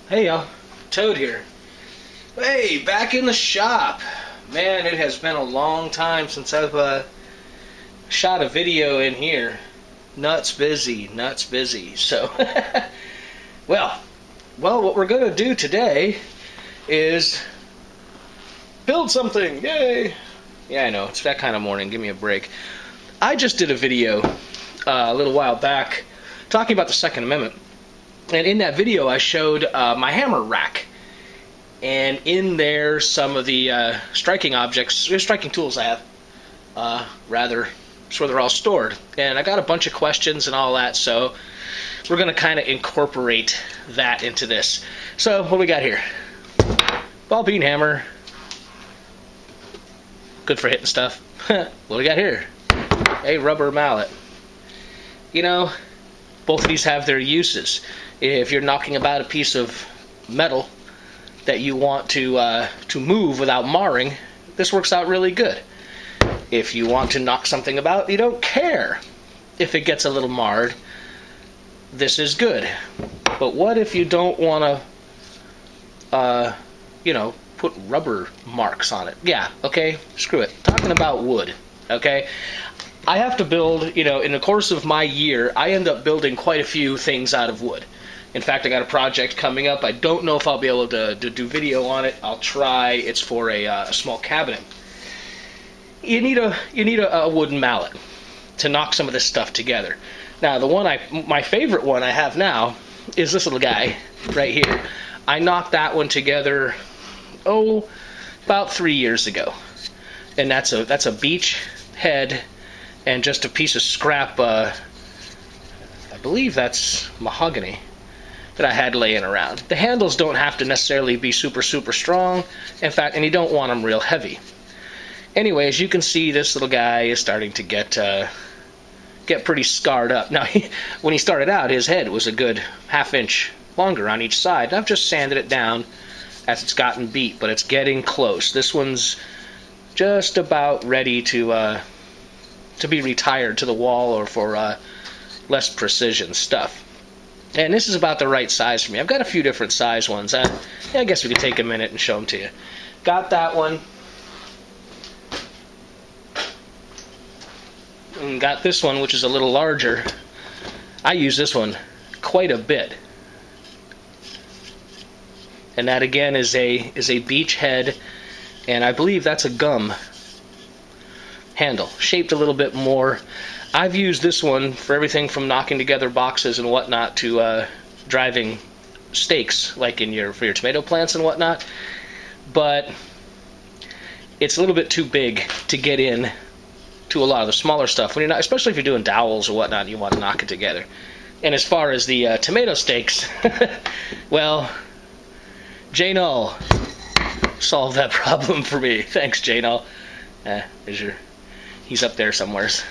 Hey y'all, Toad here. Hey, back in the shop. Man, it has been a long time since I've shot a video in here. Nuts busy. So, well, what we're gonna do today is build something. Yay! Yeah, I know, it's that kind of morning. Give me a break. I just did a video a little while back talking about the Second Amendment. And in that video, I showed my hammer rack, and in there some of the striking tools I have. Rather, it's where they're all stored. And I got a bunch of questions and all that, so we're going to kind of incorporate that into this. So, what do we got here? Ball peen hammer, good for hitting stuff. What do we got here? A rubber mallet. You know, both of these have their uses. If you're knocking about a piece of metal that you want to move without marring, this works out really good. If you want to knock something about, you don't care if it gets a little marred, this is good. But what if you don't want to, put rubber marks on it? Yeah, okay, screw it. Talking about wood, okay? I have to build, in the course of my year, I end up building quite a few things out of wood. In fact, I got a project coming up. I don't know if I'll be able to do video on it. I'll try. It's for a small cabinet. You need a wooden mallet to knock some of this stuff together. Now, my favorite one I have now is this little guy right here. I knocked that one together, about 3 years ago, and that's a beech head and just a piece of scrap. I believe that's mahogany that I had laying around. The handles don't have to necessarily be super strong, in fact, and you don't want them real heavy. Anyway, as you can see, this little guy is starting to get pretty scarred up. Now, when he started out, his head was a good half-inch longer on each side. I've just sanded it down as it's gotten beat, but it's getting close. This one's just about ready to be retired to the wall or for less precision stuff. And this is about the right size for me. I've got a few different size ones. I guess we could take a minute and show them to you. Got that one. And got this one, which is a little larger. I use this one quite a bit. And that again is a beech head, and I believe that's a gum handle, shaped a little bit more. I've used this one for everything from knocking together boxes and whatnot to driving stakes, like for your tomato plants and whatnot. But it's a little bit too big to get in to a lot of the smaller stuff when you're not, especially if you're doing dowels or whatnot and you want to knock it together. And as far as the tomato stakes, well, J Null solved that problem for me. Thanks, J Null. He's up there somewheres.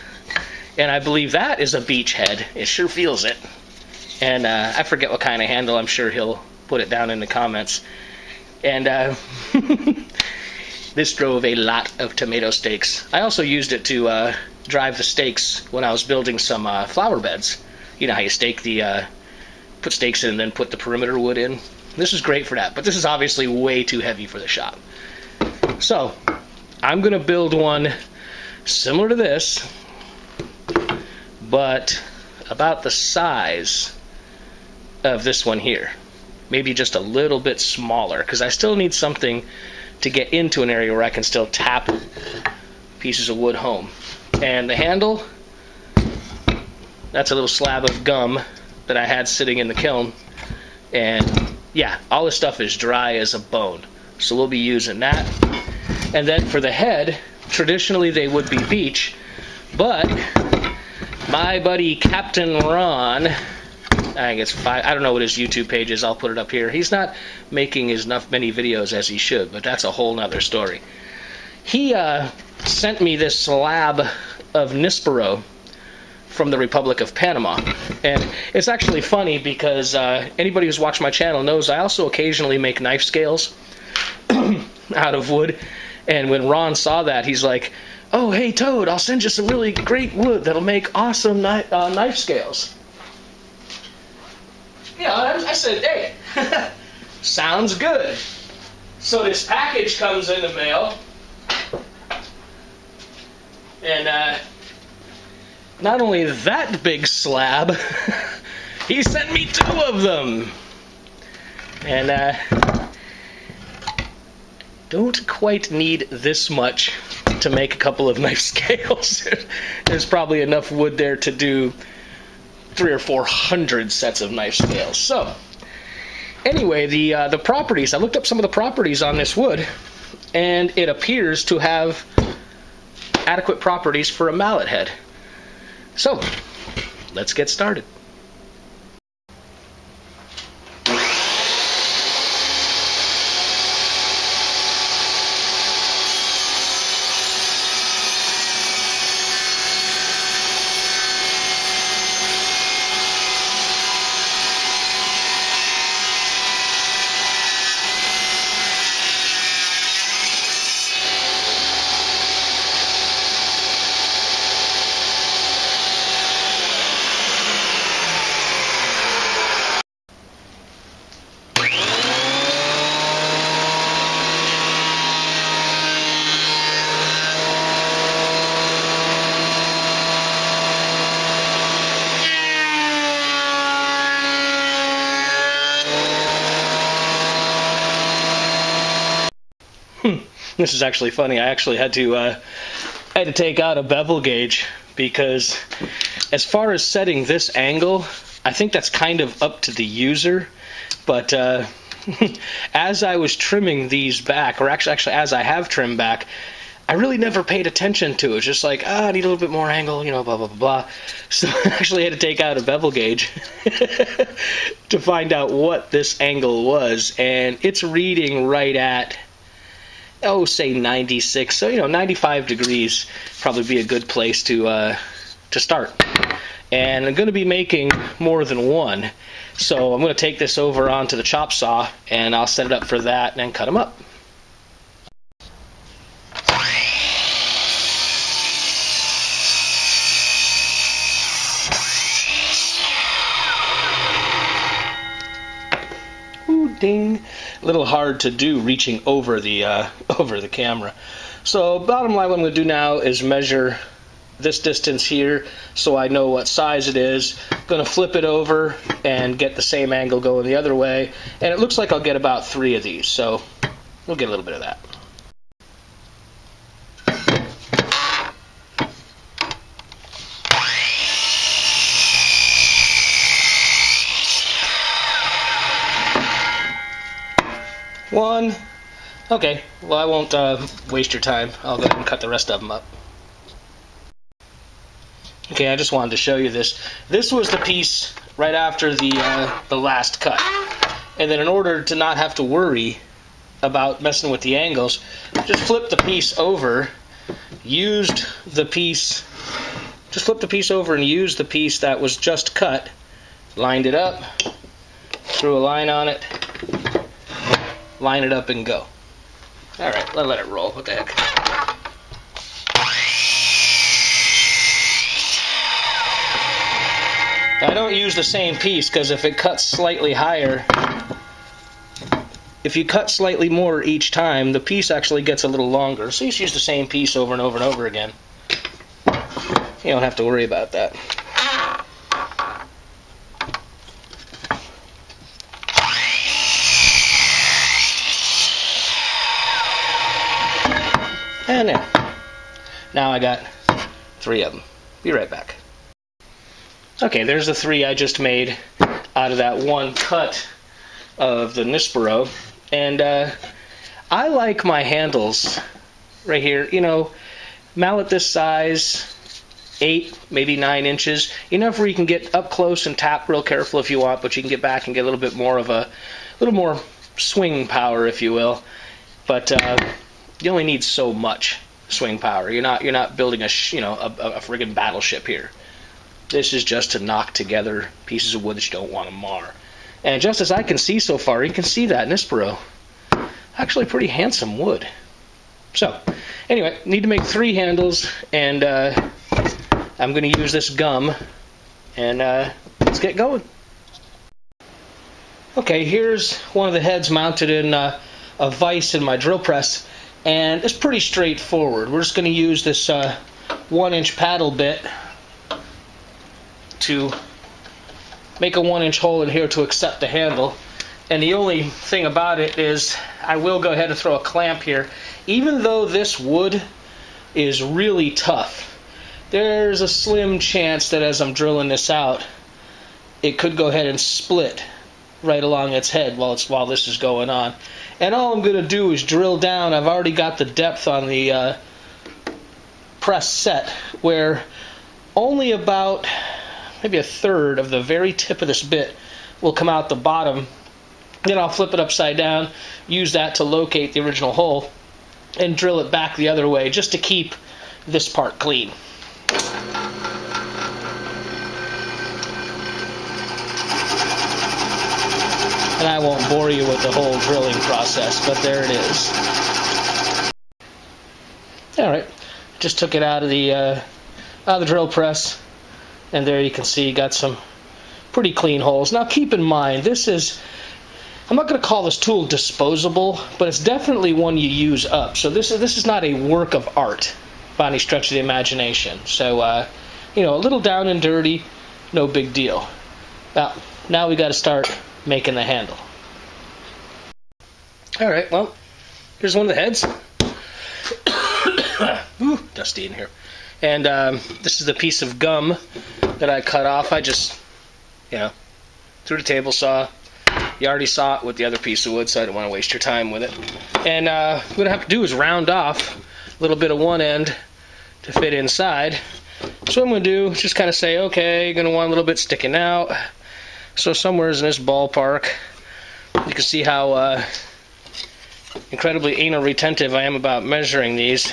And I believe that is a beech head. It sure feels it. And I forget what kind of handle. I'm sure he'll put it down in the comments. And this drove a lot of tomato stakes. I also used it to drive the stakes when I was building some flower beds. You know how you put stakes in and then put the perimeter wood in? This is great for that. But this is obviously way too heavy for the shop. So, I'm going to build one similar to this, but about the size of this one here. Maybe just a little bit smaller, because I still need something to get into an area where I can still tap pieces of wood home. And the handle, that's a little slab of gum that I had sitting in the kiln. And yeah, all this stuff is dry as a bone. So we'll be using that. And then for the head, traditionally they would be beech, but my buddy Captain Ron, I think I don't know what his YouTube page is, I'll put it up here. He's not making many videos as he should, but that's a whole nother story. He sent me this slab of Nispero from the Republic of Panama. And it's actually funny because anybody who's watched my channel knows I also occasionally make knife scales out of wood. And when Ron saw that, he's like, "Oh, hey, Toad, I'll send you some really great wood that'll make awesome knife scales." Yeah, I said, hey, Sounds good. So this package comes in the mail, and not only that big slab, he sent me 2 of them. And don't quite need this much to make a couple of knife scales. There's probably enough wood there to do 300 or 400 sets of knife scales. So anyway, the properties, I looked up some of the properties on this wood, and it appears to have adequate properties for a mallet head. So let's get started. This is actually funny. I actually had to take out a bevel gauge because as far as setting this angle, I think that's kind of up to the user. But as I was trimming these back, or actually as I have trimmed back, I really never paid attention to it. It's just like, I need a little bit more angle, you know, blah, blah, blah, blah. So I actually had to take out a bevel gauge to find out what this angle was. And it's reading right at, say 96, so 95 degrees probably be a good place to start. And I'm going to be making more than one, so I'm going to take this over onto the chop saw and I'll set it up for that and then cut them up. Ding. A little hard to do reaching over the camera. So bottom line, what I'm going to do now is measure this distance here so I know what size it is. I'm going to flip it over and get the same angle going the other way, and it looks like I'll get about 3 of these, so we'll get a little bit of that. One. Okay, well I won't waste your time. I'll go ahead and cut the rest of them up. Okay, I just wanted to show you this. This was the piece right after the last cut. And then in order to not have to worry about messing with the angles, just flip the piece over, just flip the piece over and used the piece that was just cut, lined it up, threw a line on it, line it up and go. Alright, let it roll. What the heck? I don't use the same piece because if it cuts slightly higher, if you cut slightly more each time, the piece actually gets a little longer. So you just use the same piece over and over and over again. You don't have to worry about that. And there. Now I got 3 of them. Be right back. Okay, there's the 3 I just made out of that one cut of the Nispero. And I like my handles right here, mallet this size, 8, maybe 9 inches, enough where you can get up close and tap real careful if you want, but you can get back and get a little bit more of a little more swing power, if you will. But you only need so much swing power. You're not building a friggin' battleship here. This is just to knock together pieces of wood that you don't want to mar. And just as I can see so far, you can see that Nispero. Actually pretty handsome wood. So, anyway, need to make 3 handles, and I'm going to use this gum, and let's get going. Okay, here's one of the heads mounted in a vise in my drill press, and it's pretty straightforward. We're just going to use this 1-inch paddle bit to make a 1-inch hole in here to accept the handle. And the only thing about it is I will go ahead and throw a clamp here. Even though this wood is really tough, there's a slim chance that as I'm drilling this out, it could go ahead and split right along its head while this is going on. And all I'm going to do is drill down. I've already got the depth on the press set where only about maybe a third of the very tip of this bit will come out the bottom. Then I'll flip it upside down, use that to locate the original hole, and drill it back the other way just to keep this part clean. And I won't bore you with the whole drilling process, but there it is. Alright, just took it out of the drill press, and there you can see you got some pretty clean holes. Now keep in mind, this is, I'm not going to call this tool disposable, but it's definitely one you use up. So this is not a work of art by any stretch of the imagination. So, you know, a little down and dirty, no big deal. Now we got to start making the handle. All right, well, here's one of the heads. Ooh, dusty in here. And this is the piece of gum that I cut off. I just, you know, threw the table saw. You already saw it with the other piece of wood, so I don't want to waste your time with it. And what I have to do is round off a little bit of one end to fit inside. So what I'm going to do is just kind of say, okay, you're going to want a little bit sticking out. So somewhere in this ballpark, you can see how incredibly anal retentive I am about measuring these.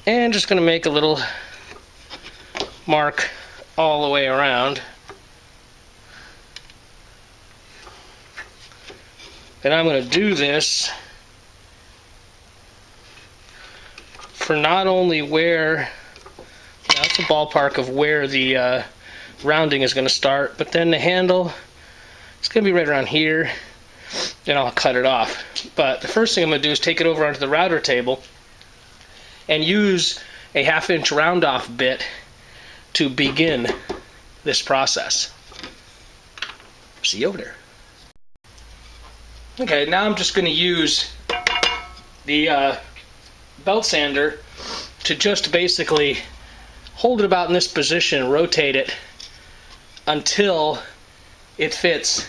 And just going to make a little mark all the way around. And I'm going to do this for not only where, that's the ballpark of where the rounding is going to start, but then the handle, it's going to be right around here, and I'll cut it off. But the first thing I'm going to do is take it over onto the router table and use a 1/2-inch round off bit to begin this process. See you over there. Okay, now I'm just going to use the belt sander to just basically hold it about in this position, rotate it until it fits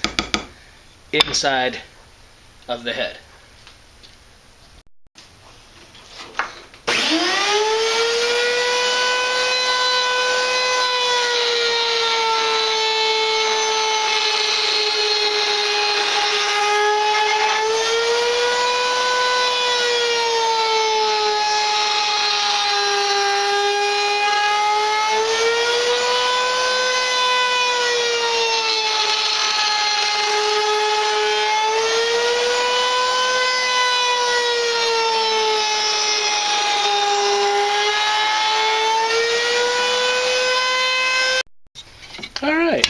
inside of the head. Alright,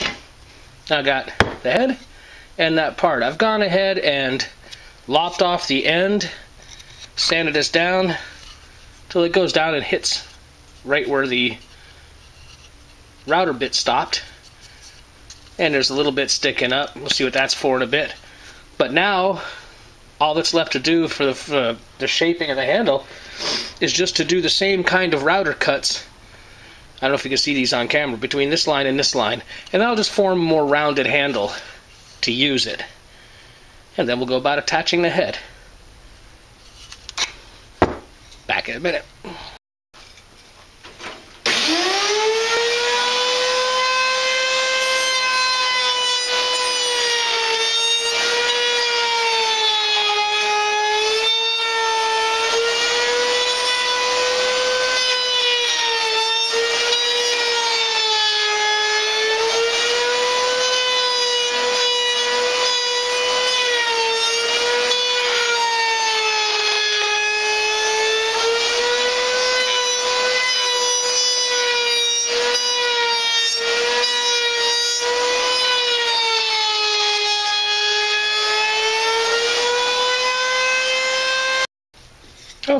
now I got the head and that part. I've gone ahead and lopped off the end, sanded this down till it goes down and hits right where the router bit stopped. And there's a little bit sticking up. We'll see what that's for in a bit. But now, all that's left to do for the shaping of the handle is just to do the same kind of router cuts. I don't know if you can see these on camera, between this line and this line. And that'll just form a more rounded handle to use it. And then we'll go about attaching the head. Back in a minute.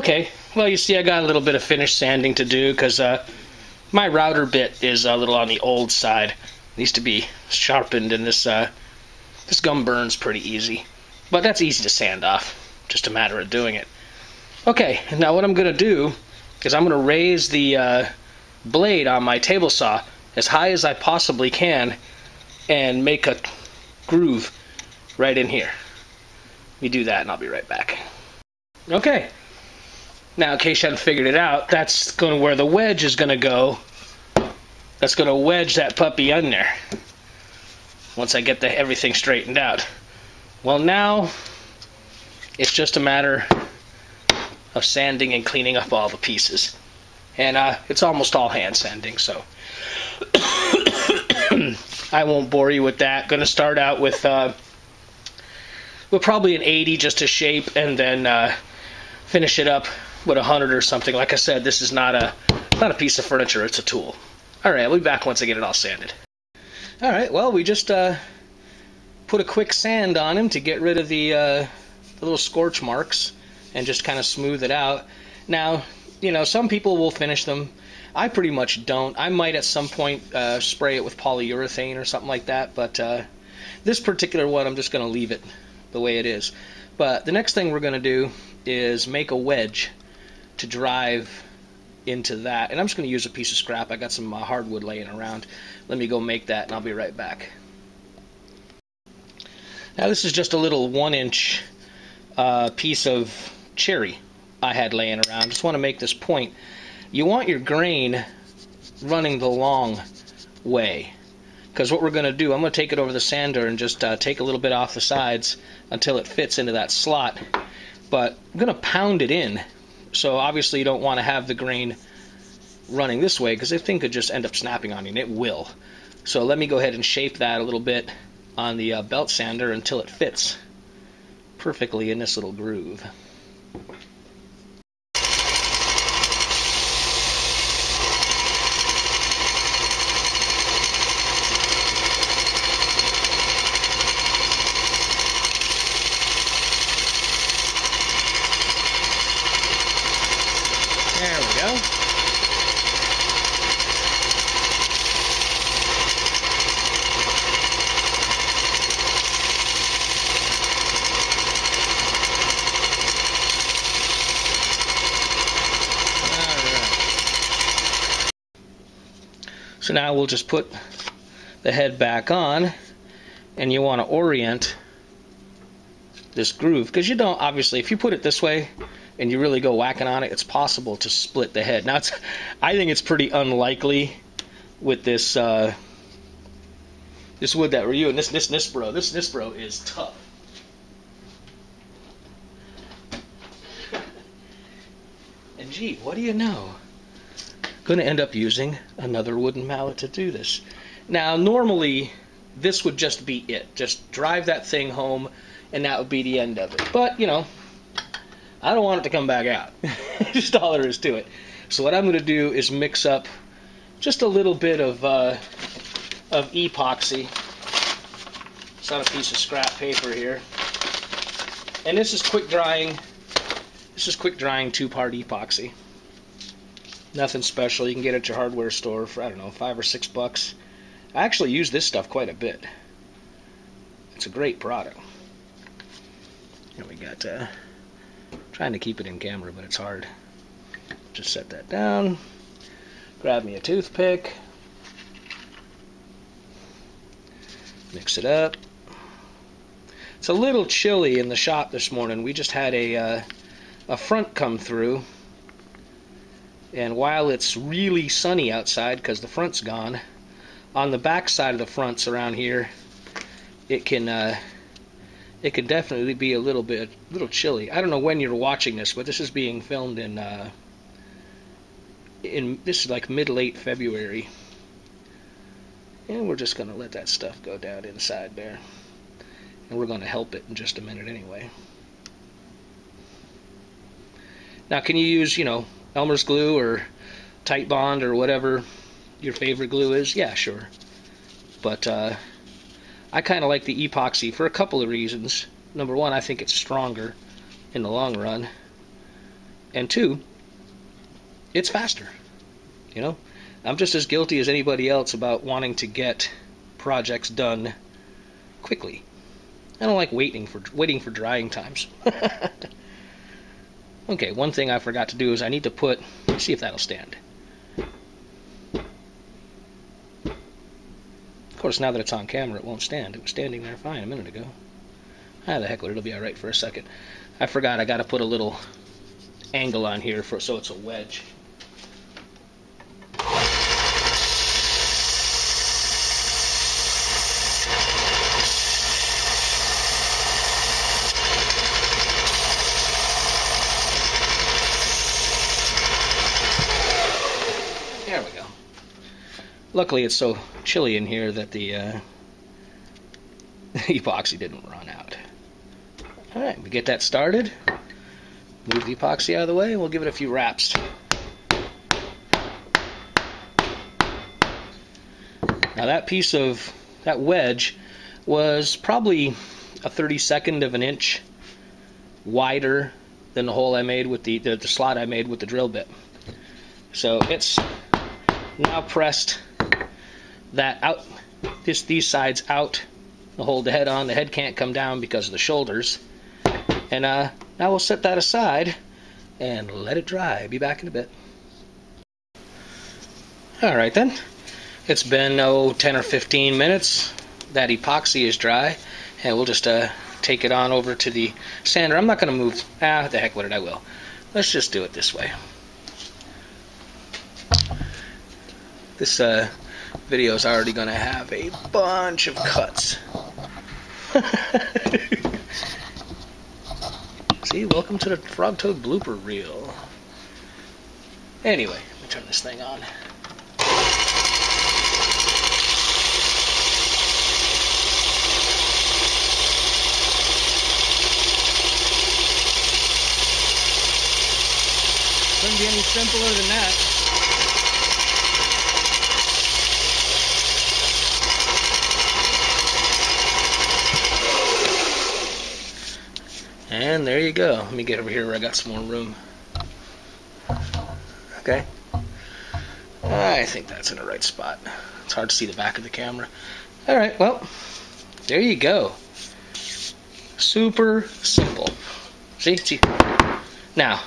Okay, well, you see I got a little bit of finish sanding to do because my router bit is a little on the old side. It needs to be sharpened, and this gum burns pretty easy. But that's easy to sand off, just a matter of doing it. Okay, now what I'm going to do is I'm going to raise the blade on my table saw as high as I possibly can and make a groove right in here. Let me do that and I'll be right back. Okay, now in case you haven't figured it out, that's going to where the wedge is going to go. That's going to wedge that puppy in there once I get everything straightened out. Well, now it's just a matter of sanding and cleaning up all the pieces. And it's almost all hand sanding, so I won't bore you with that. Going to start out with probably an 80 just to shape, and then finish it up with 100 or something. Like I said, this is not a piece of furniture, it's a tool. Alright, I'll be back once I get it all sanded. Alright, well, we just put a quick sand on him to get rid of the little scorch marks and just kind of smooth it out. Now, you know, some people will finish them. I pretty much don't. I might at some point spray it with polyurethane or something like that, but this particular one I'm just going to leave it the way it is. But the next thing we're going to do is make a wedge to drive into that. And I'm just going to use a piece of scrap. I got some hardwood laying around. Let me go make that and I'll be right back. Now this is just a little 1-inch piece of cherry I had laying around. Just want to make this point. You want your grain running the long way, because what we're going to do, I'm going to take it over the sander and just take a little bit off the sides until it fits into that slot. But I'm going to pound it in, so obviously you don't want to have the grain running this way, because the thing could just end up snapping on you, and it will. So let me go ahead and shape that a little bit on the belt sander until it fits perfectly in this little groove. There we go. So now we'll just put the head back on, and you want to orient this groove, because you don't, obviously, if you put it this way and you really go whacking on it, it's possible to split the head. Now, I think it's pretty unlikely with this this wood that we're using. This Nispro is tough. And gee, what do you know? Going to end up using another wooden mallet to do this. Now, normally, this would just be it. Just drive that thing home, and that would be the end of it. But, you know, I don't want it to come back out. Just all there is to it. So what I'm going to do is mix up just a little bit of epoxy. It's on a piece of scrap paper here. And this is quick drying. This is quick drying 2-part epoxy. Nothing special. You can get it at your hardware store for, I don't know, $5 or $6. I actually use this stuff quite a bit. It's a great product. And we got, trying to keep it in camera, but it's hard. Just set that down. Grab me a toothpick. Mix it up. It's a little chilly in the shop this morning. We just had a front come through. And while it's really sunny outside because the front's gone, on the back side of the fronts around here, it can definitely be a little chilly. I don't know when you're watching this, but this is being filmed in this is like mid-late February. And we're just going to let that stuff go down inside there. And we're going to help it in just a minute anyway. Now, can you use, you know, Elmer's glue or Tight Bond or whatever your favorite glue is? Yeah, sure. But I kind of like the epoxy for a couple of reasons. Number one, I think it's stronger in the long run. And two, it's faster. You know, I'm just as guilty as anybody else about wanting to get projects done quickly. I don't like waiting for drying times. Okay, one thing I forgot to do is I need to see if that'll stand. Of course, now that it's on camera, it won't stand. It was standing there fine a minute ago. Ah, the heck with it, it'll be alright for a second. I forgot I gotta put a little angle on here so it's a wedge. There we go. Luckily it's so chilly in here that the epoxy didn't run out. Alright, we get that started. Move the epoxy out of the way and we'll give it a few wraps. Now that wedge was probably a 32nd of an inch wider than the hole I made with the slot I made with the drill bit. So it's now pressed that out, these sides out to hold the head on. The head can't come down because of the shoulders. And now we'll set that aside and let it dry. Be back in a bit. Alright then. It's been 10 or 15 minutes. That epoxy is dry. And we'll just take it on over to the sander. I'm not going to move. The heck with it, I will. Let's just do it this way. This video is already going to have a bunch of cuts. See, welcome to the dafrogtoad blooper reel. Anyway, let me turn this thing on. Couldn't be any simpler than that. And there you go. Let me get over here where I got some more room. Okay. I think that's in the right spot. It's hard to see the back of the camera. Alright, well, there you go. Super simple. See? Now,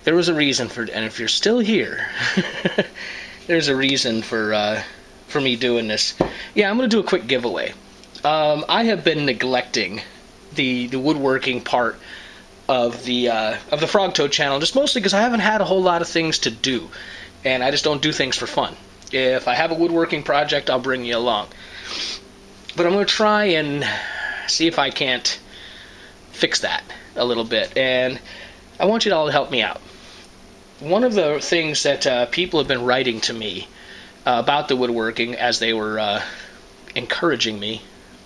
there was a reason for, and if you're still here, there's a reason for me doing this. Yeah, I'm going to do a quick giveaway. I have been neglecting the woodworking part of the dafrogtoad channel, just mostly because I haven't had a whole lot of things to do, and I just don't do things for fun. If I have a woodworking project, I'll bring you along. But I'm going to try and see if I can't fix that a little bit, and I want you all to help me out. One of the things that people have been writing to me about the woodworking as they were encouraging me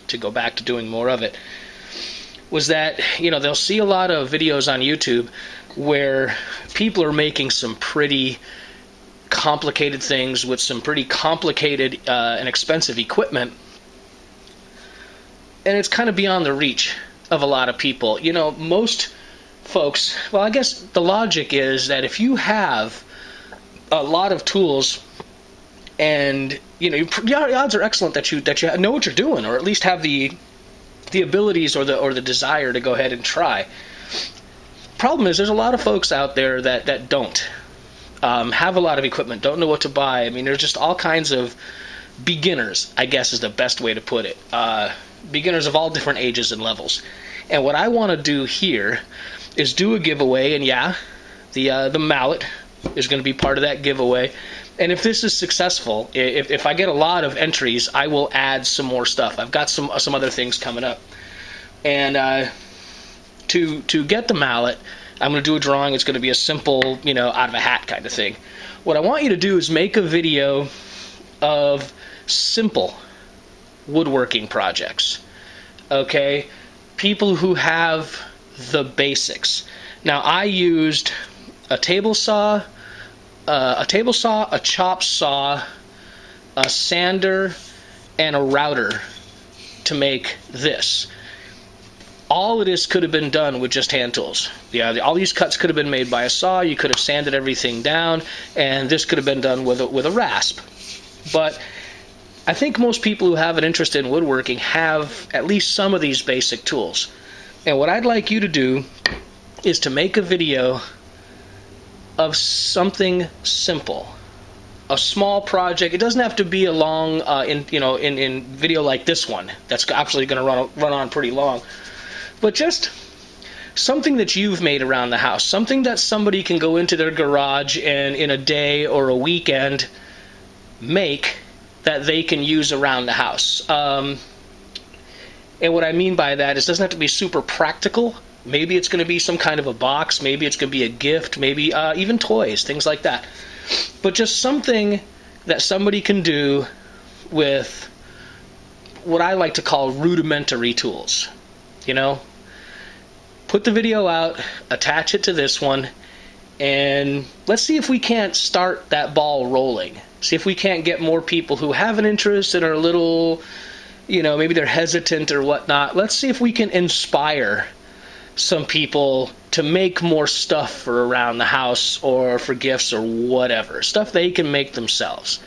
to go back to doing more of it was that, you know, they'll see a lot of videos on YouTube where people are making some pretty complicated things with some pretty complicated and expensive equipment, and it's kind of beyond the reach of a lot of people. You know, most folks, well, I guess the logic is that if you have a lot of tools and, you know, the odds are excellent that you know what you're doing, or at least have the abilities or the desire to go ahead and try. Problem is, there's a lot of folks out there that don't have a lot of equipment, don't know what to buy. I mean, there's just all kinds of beginners, I guess is the best way to put it. Beginners of all different ages and levels. And what I want to do here is do a giveaway, and yeah, the mallet is going to be part of that giveaway. And if this is successful, if I get a lot of entries, I will add some more stuff. I've got some other things coming up. And to get the mallet, I'm going to do a drawing. It's going to be a simple, you know, out of a hat kind of thing. What I want you to do is make a video of simple woodworking projects. Okay? People who have the basics. Now, I used a table saw, a chop saw, a sander, and a router to make this. all of this could have been done with just hand tools. Yeah, all these cuts could have been made by a saw. You could have sanded everything down, and this could have been done with a rasp. But I think most people who have an interest in woodworking have at least some of these basic tools. And what I'd like you to do is to make a video of something simple, a small project. It doesn't have to be a long, in video like this one. That's absolutely going to run on pretty long. But just something that you've made around the house, something that somebody can go into their garage and in a day or a weekend make that they can use around the house. And what I mean by that is it doesn't have to be super practical. Maybe it's going to be some kind of a box, maybe it's going to be a gift, maybe even toys, things like that. But just something that somebody can do with what I like to call rudimentary tools. You know? Put the video out, attach it to this one, and let's see if we can't start that ball rolling. See if we can't get more people who have an interest and are a little, maybe they're hesitant or whatnot. Let's see if we can inspire some people to make more stuff for around the house or for gifts or whatever. Stuff they can make themselves.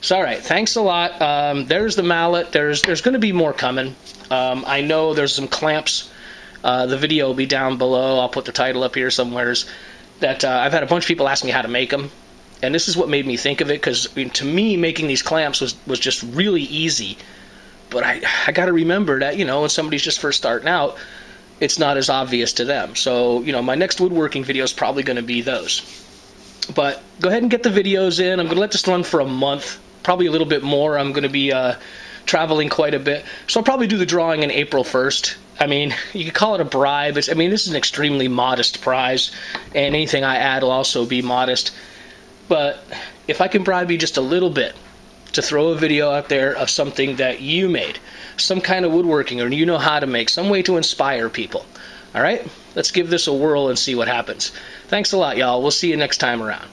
So, all right, thanks a lot. There's the mallet. There's going to be more coming. I know there's some clamps. The video will be down below. I'll put the title up here somewheres. That I've had a bunch of people ask me how to make them. And this is what made me think of it, because to me, making these clamps was just really easy. But I got to remember that, when somebody's just first starting out, it's not as obvious to them. So, my next woodworking video is probably going to be those. But go ahead and get the videos in. I'm going to let this run for a month, probably a little bit more. I'm going to be traveling quite a bit. So I'll probably do the drawing in April 1st. I mean, you could call it a bribe. This is an extremely modest prize, and anything I add will also be modest. But if I can bribe you just a little bit to throw a video out there of something that you made, some kind of woodworking, or you know how to make, some way to inspire people. All right? Let's give this a whirl and see what happens. Thanks a lot, y'all. We'll see you next time around.